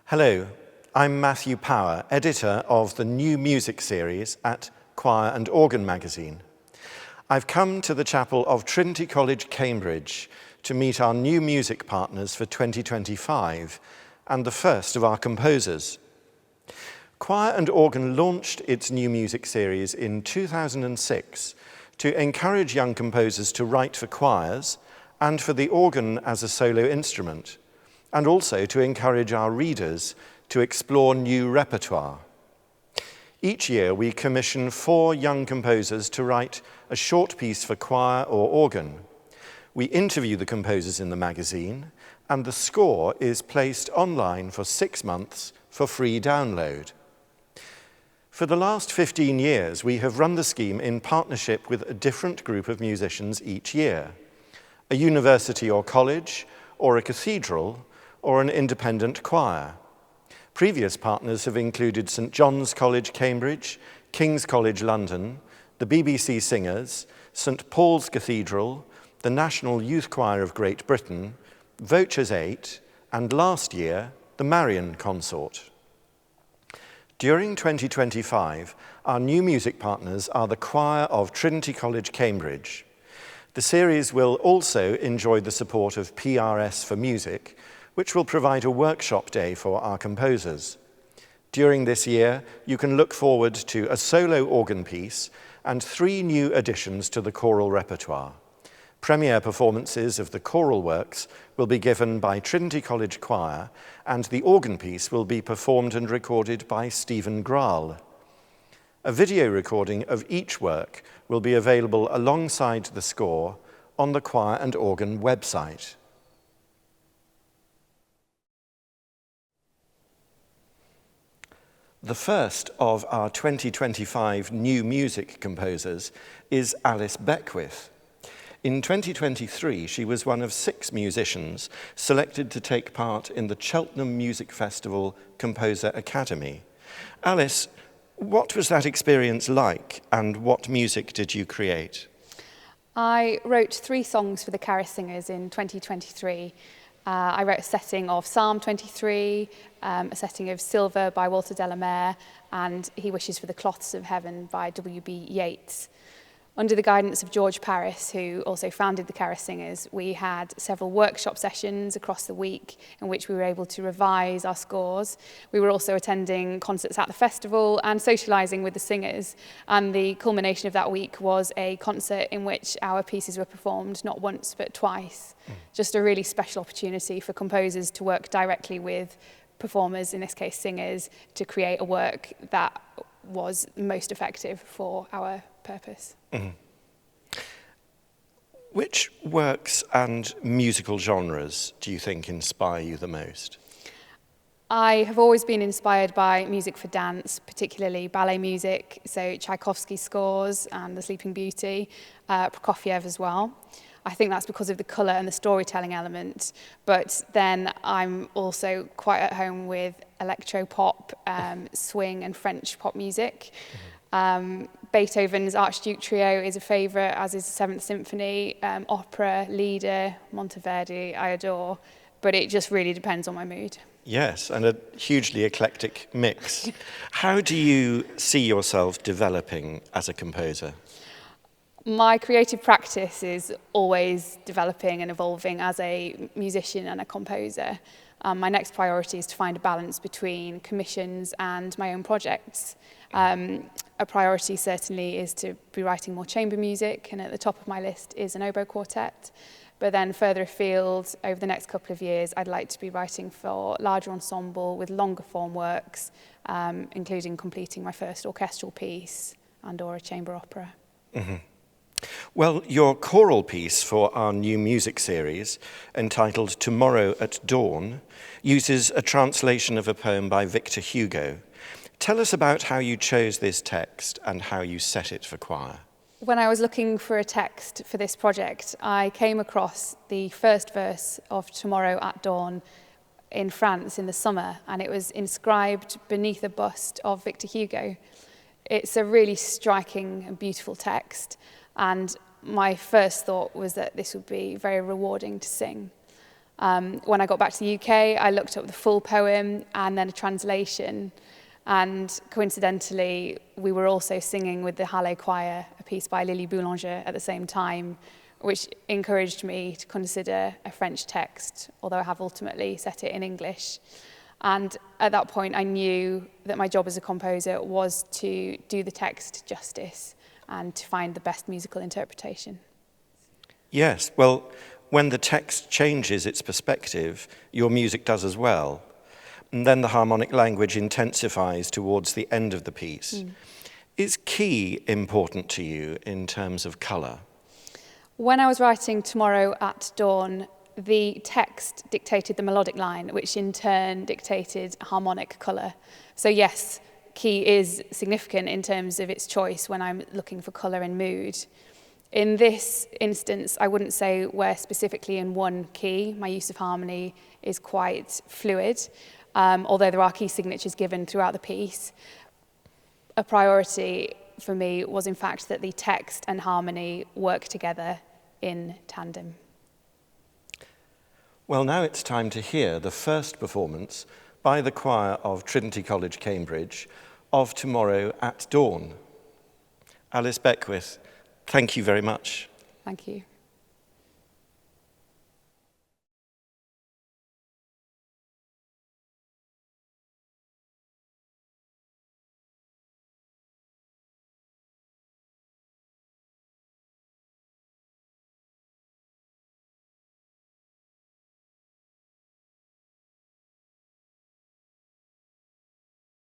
Hello, I'm Matthew Power, editor of the new music series at Choir and Organ magazine. I've come to the chapel of Trinity College, Cambridge, to meet our new music partners for 2025 and the first of our composers. Choir and Organ launched its new music series in 2006 to encourage young composers to write for choirs and for the organ as a solo instrument, and also to encourage our readers to explore new repertoire. Each year we commission 4 young composers to write a short piece for choir or organ. We interview the composers in the magazine, and the score is placed online for 6 months for free download. For the last 15 years, we have run the scheme in partnership with a different group of musicians each year: a university or college, or a cathedral, or an independent choir. Previous partners have included St John's College, Cambridge, King's College, London, the BBC Singers, St Paul's Cathedral, the National Youth Choir of Great Britain, Voces 8, and last year, the Marian Consort. During 2025, our new music partners are the Choir of Trinity College, Cambridge. The series will also enjoy the support of PRS for Music, which will provide a workshop day for our composers. During this year, you can look forward to a solo organ piece and 3 new additions to the choral repertoire. Premiere performances of the choral works will be given by Trinity College Choir, and the organ piece will be performed and recorded by Stephen Graal. A video recording of each work will be available alongside the score on the Choir and Organ website. The first of our 2025 new music composers is Alice Beckwith. In 2023, she was one of 6 musicians selected to take part in the Cheltenham Music Festival Composer Academy. Alice, what was that experience like, and what music did you create? I wrote 3 songs for the Caris Singers in 2023. I wrote a setting of Psalm 23, a setting of Silver by Walter Delamere, and He Wishes for the Cloths of Heaven by W.B. Yeats. Under the guidance of George Paris, who also founded the Caris Singers, we had several workshop sessions across the week in which we were able to revise our scores. We were also attending concerts at the festival and socialising with the singers. And the culmination of that week was a concert in which our pieces were performed not once but twice. Just a really special opportunity for composers to work directly with performers, in this case singers, to create a work that was most effective for our purpose. Mm-hmm. Which works and musical genres do you think inspire you the most? I have always been inspired by music for dance, particularly ballet music, so Tchaikovsky scores and The Sleeping Beauty, Prokofiev as well. I think that's because of the colour and the storytelling element, but then I'm also quite at home with electro-pop, swing and French pop music. Beethoven's Archduke Trio is a favourite, as is the 7th Symphony, opera, Lieder, Monteverdi, I adore, but it just really depends on my mood. Yes, and a hugely eclectic mix. How do you see yourself developing as a composer? My creative practice is always developing and evolving as a musician and a composer. My next priority is to find a balance between commissions and my own projects. A priority certainly is to be writing more chamber music, and at the top of my list is an oboe quartet. But then further afield, over the next couple of years, I'd like to be writing for larger ensemble with longer form works, including completing my first orchestral piece and/or a chamber opera. Mm-hmm. Well, your choral piece for our new music series, entitled Tomorrow at Dawn, uses a translation of a poem by Victor Hugo. Tell us about how you chose this text and how you set it for choir. When I was looking for a text for this project, I came across the first verse of Tomorrow at Dawn in France in the summer, and it was inscribed beneath a bust of Victor Hugo. It's a really striking and beautiful text, and my first thought was that this would be very rewarding to sing. When I got back to the UK, I looked up the full poem and then a translation. And coincidentally, we were also singing with the Halle Choir, a piece by Lily Boulanger at the same time, which encouraged me to consider a French text, although I have ultimately set it in English. And at that point, I knew that my job as a composer was to do the text justice and to find the best musical interpretation. Yes, well, when the text changes its perspective, your music does as well. And then the harmonic language intensifies towards the end of the piece. Is key important to you in terms of colour? When I was writing Tomorrow at Dawn, the text dictated the melodic line, which in turn dictated harmonic colour. So yes, key is significant in terms of its choice when I'm looking for colour and mood. In this instance, I wouldn't say we're specifically in one key. My use of harmony is quite fluid, although there are key signatures given throughout the piece. A priority for me was in fact that the text and harmony work together in tandem. Well, now it's time to hear the first performance by the choir of Trinity College, Cambridge, of Tomorrow at Dawn. Alice Beckwith, thank you very much. Thank you.